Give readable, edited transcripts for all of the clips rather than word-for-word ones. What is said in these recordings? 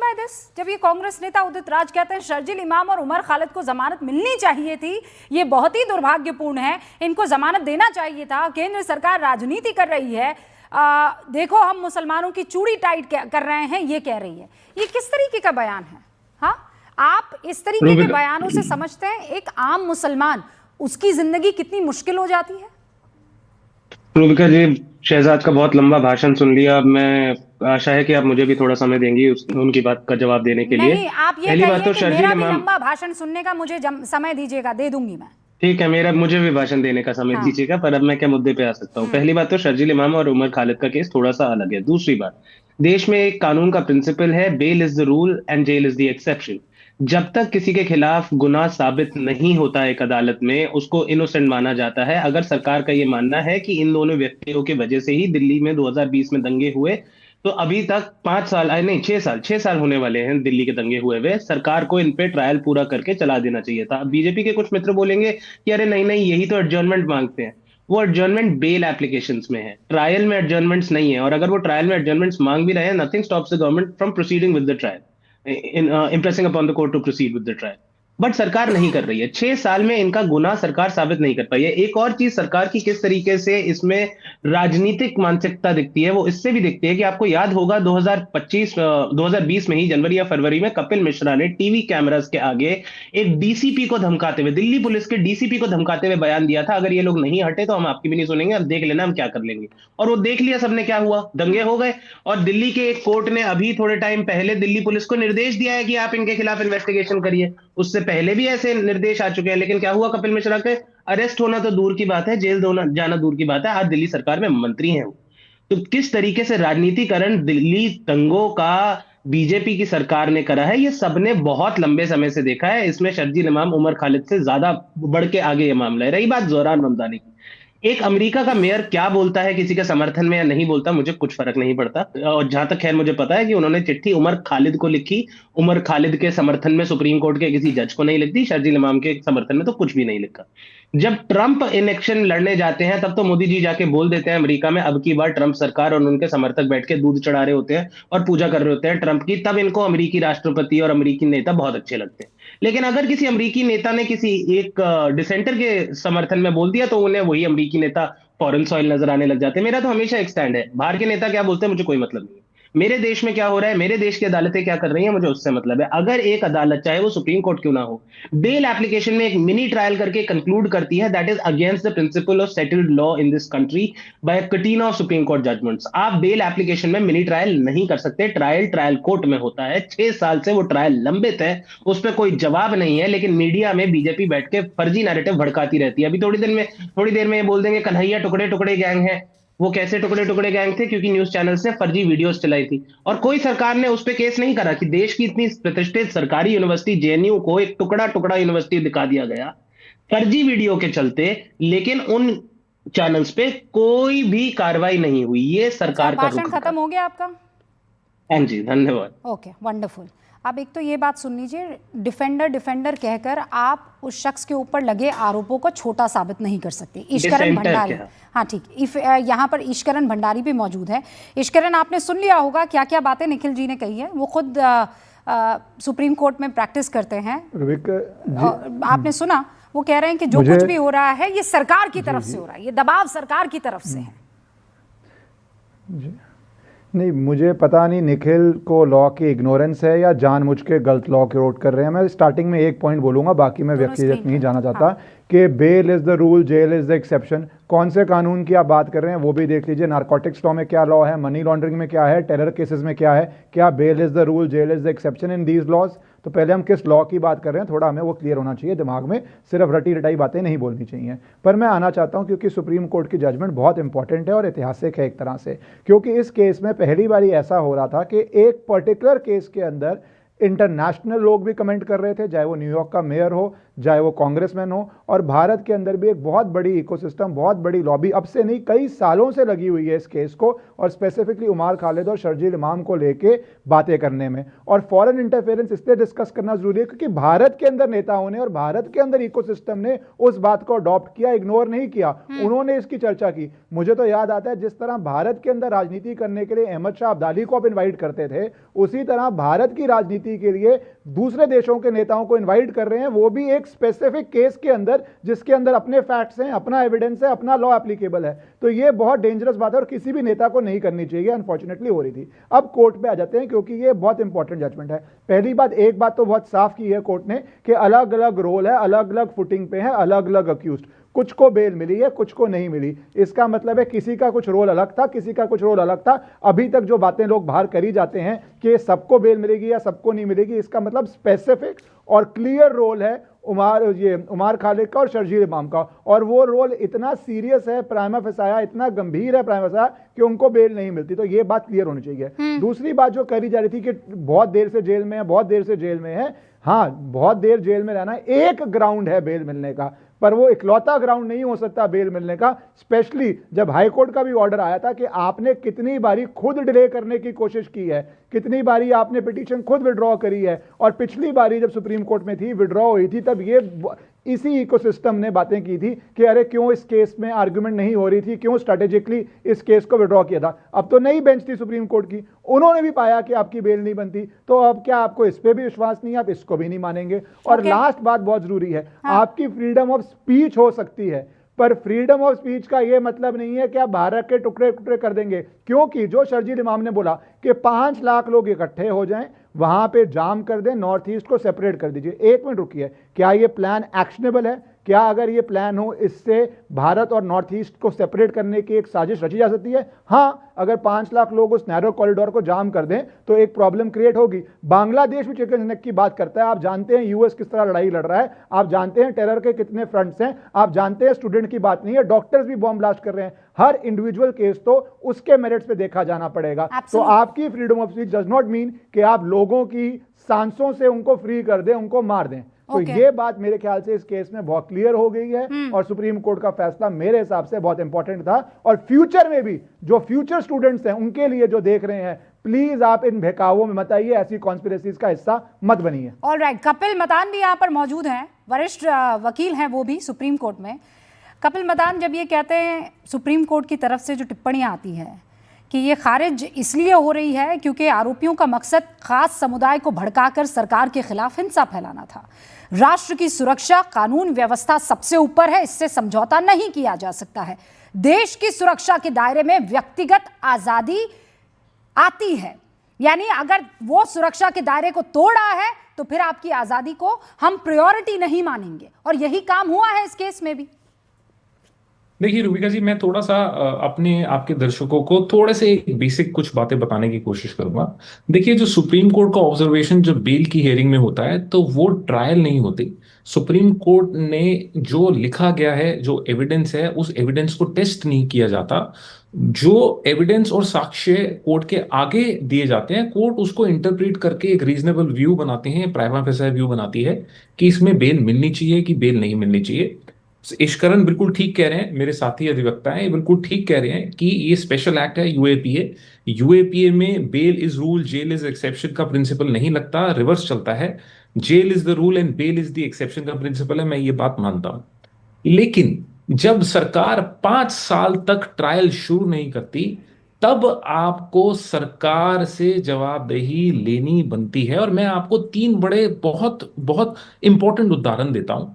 By this? जब ये कांग्रेस नेता उदित राज कहते हैं शर्जील इमाम और उमर खालिद को जमानत मिलनी चाहिए थी, ये बहुत ही दुर्भाग्यपूर्ण है, इनको जमानत देना चाहिए था, केंद्र सरकार राजनीति कर रही है, देखो हम मुसलमानों की चूड़ी टाइट कर रहे हैं, ये कह रही है। ये किस तरीके का बयान है? हाँ, आप इस तरीके के बयानों से समझते हैं एक आम मुसलमान, उसकी जिंदगी कितनी मुश्किल हो जाती है? रूबिका जी, शहजाद का बहुत लंबा भाषण सुन लिया। अब मैं आशा है कि आप मुझे भी थोड़ा समय देंगी उनकी बात का जवाब देने के लिए। नहीं, आप ये पहली बात कहिए तो कि शर्जील मेरा भी इमाम, लंबा भाषण सुनने का मुझे समय दीजिएगा, दे दूंगी मैं। ठीक है, मेरा मुझे भी भाषण देने का समय हाँ। दीजिएगा, पर अब मैं क्या मुद्दे पे आ सकता हूँ। पहली बात तो शर्जील इमाम और उमर खालिद का केस थोड़ा सा अलग है। दूसरी बात, देश में एक कानून का प्रिंसिपल है, bail is the rule and jail is the exception. जब तक किसी के खिलाफ गुनाह साबित नहीं होता है एक अदालत में, उसको इनोसेंट माना जाता है। अगर सरकार का ये मानना है कि इन दोनों व्यक्तियों की वजह से ही दिल्ली में 2020 में दंगे हुए, तो अभी तक 5 साल, नहीं 6 साल, 6 साल होने वाले हैं दिल्ली के दंगे हुए हुए, सरकार को इन पे ट्रायल पूरा करके चला देना चाहिए था। बीजेपी के कुछ मित्र बोलेंगे कि अरे नहीं नहीं, यही तो एडजर्नमेंट मांगते हैं। वो एडजर्नमेंट बेल एप्लीकेशंस में है, ट्रायल में एडजर्नमेंट्स नहीं है। और अगर वो ट्रायल में एडजर्नमेंट्स मांग भी रहे हैं, nothing stops the government from proceeding with the trial, in impressing upon the court to proceed with the trial. But सरकार नहीं कर रही है। 6 साल में इनका गुनाह सरकार साबित नहीं कर पाई है। एक और चीज सरकार की किस तरीके से इसमें राजनीतिक मानसिकता दिखती है, वो इससे भी दिखती है कि आपको याद होगा 2020 में ही जनवरी या फरवरी में कपिल मिश्रा ने टीवी कैमरास के आगे एक डीसीपी को धमकाते हुए, दिल्ली पुलिस के डीसीपी को धमकाते हुए बयान दिया था, अगर ये लोग नहीं हटे तो हम आपकी भी नहीं सुनेंगे, अब देख लेना हम क्या कर लेंगे। और वो देख लिया सबने, क्या हुआ, दंगे हो गए। और दिल्ली के एक कोर्ट ने अभी थोड़े टाइम पहले दिल्ली पुलिस को निर्देश दिया है कि आप इनके खिलाफ इन्वेस्टिगेशन करिए। उससे पहले भी ऐसे निर्देश आ चुके हैं, लेकिन क्या हुआ, कपिल मिश्रा के अरेस्ट होना तो दूर की बात है, जेल जाना दूर की बात है, आज दिल्ली सरकार में मंत्री हैं वो। तो किस तरीके से राजनीतिकरण दिल्ली दंगों का बीजेपी की सरकार ने करा है, ये सबने बहुत लंबे समय से देखा है। इसमें शर्जील इमाम उमर खालिद से ज्यादा बढ़ के आगे ये मामला है। रही बात जोहरान रमजानी की, एक अमेरिका का मेयर क्या बोलता है किसी के समर्थन में या नहीं बोलता, मुझे कुछ फर्क नहीं पड़ता। और जहां तक खैर मुझे पता है कि उन्होंने चिट्ठी उमर खालिद को लिखी, उमर खालिद के समर्थन में सुप्रीम कोर्ट के किसी जज को नहीं लिखती, शर्जील इमाम के समर्थन में तो कुछ भी नहीं लिखा। जब ट्रंप इलेक्शन लड़ने जाते हैं तब तो मोदी जी जाके बोल देते हैं अमेरिका में, अब की बार ट्रंप सरकार, और उनके समर्थक बैठ के दूध चढ़ा रहे होते हैं और पूजा कर रहे होते हैं ट्रंप की, तब इनको अमेरिकी राष्ट्रपति और अमेरिकी नेता बहुत अच्छे लगते हैं। लेकिन अगर किसी अमेरिकी नेता ने किसी एक डिसेंटर के समर्थन में बोल दिया, तो उन्हें वही अमेरिकी नेता फॉरेन सॉइल नजर आने लग जाते हैं। मेरा तो हमेशा एक स्टैंड है, बाहर के नेता क्या बोलते हैं मुझे कोई मतलब नहीं है। मेरे देश में क्या हो रहा है, मेरे देश की अदालतें क्या कर रही हैं, मुझे उससे मतलब है। अगर एक अदालत, चाहे वो सुप्रीम कोर्ट क्यों ना हो, बेल एप्लीकेशन में एक मिनी ट्रायल करके कंक्लूड करती है, that is against the principle of settled law in this country by catena of Supreme Court judgments. आप बेल एप्लीकेशन में मिनी ट्रायल नहीं कर सकते, ट्रायल कोर्ट में होता है। 6 साल से वो ट्रायल लंबित है, उस पर कोई जवाब नहीं है, लेकिन मीडिया में बीजेपी बैठ के फर्जी नैरेटिव भड़काती रहती है। अभी थोड़ी देर में ये बोल देंगे कन्हैया टुकड़े टुकड़े गैंग है। वो कैसे टुकड़े टुकड़े गैंग थे, क्योंकि न्यूज चैनल्स ने फर्जी वीडियोस चलाई थी, और कोई सरकार ने उस पर केस नहीं करा कि देश की इतनी प्रतिष्ठित सरकारी यूनिवर्सिटी जेएनयू को एक टुकड़ा टुकड़ा यूनिवर्सिटी दिखा दिया गया फर्जी वीडियो के चलते, लेकिन उन चैनल्स पे कोई भी कार्रवाई नहीं हुई। ये सरकार का भाषण खत्म हो गया आपका? हाँ जी, धन्यवाद। Okay, wonderful. अब एक तो ये बात सुन लीजिए, डिफेंडर कहकर आप उस शख्स के ऊपर लगे आरोपों को छोटा साबित नहीं कर सकते। ईश्वरन भंडारी, हाँ ठीक, यहाँ पर ईश्वरन भंडारी भी मौजूद है। ईश्वरन, आपने सुन लिया होगा क्या क्या बातें निखिल जी ने कही है। वो खुद सुप्रीम कोर्ट में प्रैक्टिस करते हैं। आपने सुना, वो कह रहे हैं कि जो कुछ भी हो रहा है ये सरकार की तरफ से हो रहा है, ये दबाव सरकार की तरफ से है। नहीं, मुझे पता नहीं निखिल को लॉ की इग्नोरेंस है या जानबूझ के गलत लॉ की रोट कर रहे हैं। मैं स्टार्टिंग में एक पॉइंट बोलूंगा, बाकी मैं व्यक्तिगत नहीं जाना चाहता। कि bail is the rule, jail is the exception. कौन से कानून की आप बात कर रहे हैं वो भी देख लीजिए। नारकोटिक्स लॉ में क्या लॉ है, मनी लॉन्ड्रिंग में क्या है, टेरर केसेस में क्या है, क्या bail is the rule, jail is the exception in these laws. तो पहले हम किस लॉ की बात कर रहे हैं, थोड़ा हमें वो क्लियर होना चाहिए दिमाग में, सिर्फ रटी रटाई बातें नहीं बोलनी चाहिए। पर मैं आना चाहता हूं क्योंकि सुप्रीम कोर्ट की जजमेंट बहुत इंपॉर्टेंट है और ऐतिहासिक है एक तरह से। क्योंकि इस केस में पहली बार ऐसा हो रहा था कि एक पर्टिकुलर केस के अंदर इंटरनेशनल लोग भी कमेंट कर रहे थे, चाहे वो न्यूयॉर्क का मेयर हो, चाहे वो कांग्रेसमैन हो, और भारत के अंदर भी एक बहुत बड़ी इकोसिस्टम, बहुत बड़ी लॉबी अब से नहीं कई सालों से लगी हुई है इस केस को, और स्पेसिफिकली उमर खालिद और शर्जील इमाम को लेके बातें करने में। और फॉरेन इंटरफेरेंस इसलिए डिस्कस करना जरूरी है क्योंकि भारत के अंदर नेताओं ने और भारत के अंदर इकोसिस्टम ने उस बात को अडॉप्ट किया, इग्नोर नहीं किया, उन्होंने इसकी चर्चा की। मुझे तो याद आता है जिस तरह भारत के अंदर राजनीति करने के लिए अहमद शाह अब्दाली को आप इनवाइट करते थे, उसी तरह भारत की राजनीति के लिए दूसरे देशों के नेताओं को इनवाइट कर रहे हैं, वो भी एक स्पेसिफिक केस के अंदर जिसके अंदर अपने फैक्ट्स हैं, अपना एविडेंस है, अपना लॉ एप्लीकेबल है। तो ये बहुत डेंजरस बात है और किसी भी नेता को नहीं करनी चाहिए, अनफॉर्चुनेटली हो रही थी। अब कोर्ट पे आ जाते हैं क्योंकि ये बहुत इंपॉर्टेंट जजमेंट है। पहली बात, एक बात तो बहुत साफ की है कोर्ट ने कि अलग अलग रोल है, अलग अलग फुटिंग पे है, अलग अलग अक्यूज्ड, कुछ को बेल मिली है, कुछ को नहीं मिली। इसका मतलब है किसी का कुछ रोल अलग था, किसी का कुछ रोल अलग था। अभी तक जो बातें लोग बाहर करी जाते हैं कि सबको बेल मिलेगी या सबको नहीं मिलेगी, इसका मतलब स्पेसिफिक और क्लियर रोल है उमर खालिद का और शर्जील इमाम का, और वो रोल इतना सीरियस है, प्राइमा फेसाया इतना गंभीर है प्राइमा फेसाया कि उनको बेल नहीं मिलती। तो ये बात क्लियर होनी चाहिए। दूसरी बात जो करी जा रही थी कि बहुत देर से जेल में है, बहुत देर से जेल में है। हाँ, बहुत देर जेल में रहना एक ग्राउंड है बेल मिलने का, पर वो इकलौता ग्राउंड नहीं हो सकता बेल मिलने का, स्पेशली जब हाई कोर्ट का भी ऑर्डर आया था कि आपने कितनी बारी खुद डिले करने की कोशिश की है, कितनी बारी आपने पिटीशन खुद विड्रॉ करी है, और पिछली बारी जब सुप्रीम कोर्ट में थी, विड्रॉ हुई थी, तब ये इसी इकोसिस्टम ने बातें की थी कि अरे क्यों इस केस में आर्गुमेंट नहीं हो रही थी, क्यों स्ट्रेटेजिकली इस केस को विड्रॉ किया था। अब तो नई बेंच थी सुप्रीम कोर्ट की, उन्होंने भी पाया कि आपकी बेल नहीं बनती, तो अब क्या आपको इस पे भी विश्वास नहीं है, आप इसको भी नहीं मानेंगे। और लास्ट बात बहुत जरूरी है, आपकी फ्रीडम ऑफ स्पीच हो सकती है, पर फ्रीडम ऑफ स्पीच का यह मतलब नहीं है कि आप भारत के टुकड़े टुकड़े कर देंगे, क्योंकि जो शर्जील इमाम ने बोला कि 5 लाख लोग इकट्ठे हो जाएं, वहां पे जाम कर दें, नॉर्थ ईस्ट को सेपरेट कर दीजिए। एक मिनट रुकिए, क्या ये प्लान एक्शनेबल है? क्या अगर ये प्लान हो, इससे भारत और नॉर्थ ईस्ट को सेपरेट करने की एक साजिश रची जा सकती है? हाँ, अगर 5 लाख लोग उस नैरो कॉरिडोर को जाम कर दें तो एक प्रॉब्लम क्रिएट होगी। बांग्लादेश भी चिकन नेक की बात करता है, आप जानते हैं यूएस किस तरह लड़ाई लड़ रहा है, आप जानते हैं टेरर के कितने फ्रंट्स हैं, आप जानते हैं स्टूडेंट की बात नहीं है, डॉक्टर्स भी बॉम्ब ब्लास्ट कर रहे हैं। हर इंडिविजुअल केस तो उसके मेरिट्स पे देखा जाना पड़ेगा। तो आपकी freedom of speech does not mean कि आप लोगों की सांसों से उनको फ्री कर दें, उनको मार दें। तो ये बात मेरे ख्याल से इस केस में बहुत क्लियर हो गई है, और सुप्रीम कोर्ट का फैसला मेरे हिसाब से बहुत इंपॉर्टेंट था। और फ्यूचर में भी जो फ्यूचर स्टूडेंट्स हैं उनके लिए जो देख रहे हैं, प्लीज आप इन बहकावों में मत आइए, ऐसी कॉन्स्पिरेसीज का हिस्सा मत बनिए। ऑलराइट, कपिल मतान भी यहाँ पर मौजूद हैं, वरिष्ठ वकील हैं वो भी सुप्रीम कोर्ट में। कपिल मतान, जब ये कहते हैं सुप्रीम कोर्ट की तरफ से जो टिप्पणियां आती हैं कि ये खारिज इसलिए हो रही है क्योंकि आरोपियों का मकसद खास समुदाय को भड़काकर सरकार के खिलाफ हिंसा फैलाना था, राष्ट्र की सुरक्षा, कानून व्यवस्था सबसे ऊपर है, इससे समझौता नहीं किया जा सकता है, देश की सुरक्षा के दायरे में व्यक्तिगत आजादी आती है, यानी अगर वो सुरक्षा के दायरे को तोड़ा है तो फिर आपकी आजादी को हम प्रायोरिटी नहीं मानेंगे, और यही काम हुआ है इस केस में भी। देखिए रूबिका जी, मैं थोड़ा सा अपने आपके दर्शकों को थोड़े से बेसिक कुछ बातें बताने की कोशिश करूंगा। देखिए, जो सुप्रीम कोर्ट का ऑब्जर्वेशन जो बेल की हियरिंग में होता है, तो वो ट्रायल नहीं होती। सुप्रीम कोर्ट ने जो लिखा गया है, जो एविडेंस है, उस एविडेंस को टेस्ट नहीं किया जाता। जो एविडेंस और साक्ष्य कोर्ट के आगे दिए जाते हैं, कोर्ट उसको इंटरप्रेट करके एक रीजनेबल व्यू बनाते हैं, प्राइमा फेसा व्यू बनाती है कि इसमें बेल मिलनी चाहिए कि बेल नहीं मिलनी चाहिए। इश्करन बिल्कुल ठीक कह रहे हैं, मेरे साथी अधिवक्ता हैं, ये बिल्कुल ठीक कह रहे हैं कि ये स्पेशल एक्ट है, यूएपीए। यूएपीए में bail is rule, jail is exception का प्रिंसिपल नहीं लगता, रिवर्स चलता है। Jail is the rule and bail is the exception का प्रिंसिपल है, मैं ये बात मानता हूं। लेकिन जब सरकार 5 साल तक ट्रायल शुरू नहीं करती, तब आपको सरकार से जवाबदेही लेनी बनती है। और मैं आपको 3 बड़े बहुत बहुत इंपॉर्टेंट उदाहरण देता हूं।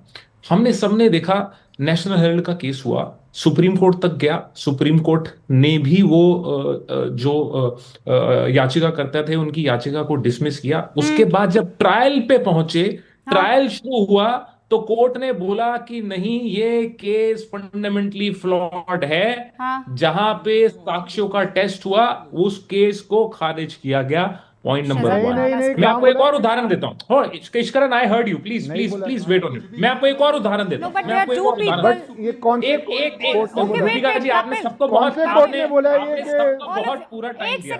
हमने सबने देखा, नेशनल हेराल्ड का केस हुआ, सुप्रीम कोर्ट तक गया, सुप्रीम कोर्ट ने भी वो जो याचिका करते थे उनकी याचिका को डिसमिस किया। उसके बाद जब ट्रायल पे पहुंचे, ट्रायल शुरू हुआ, तो कोर्ट ने बोला कि नहीं, ये केस फंडामेंटली फ्लॉड है। जहां पे साक्ष्यों का टेस्ट हुआ, उस केस को खारिज किया गया। Point number 1। मैं आपको एक और उदाहरण देता हूँ। Ishkaran, I heard you, please please please wait on it. मैं आपको एक और उदाहरण देता हूँ। मैं आपको एक और उदाहरण, एक जी, आपने सबको बहुत पूरा टाइम दिया।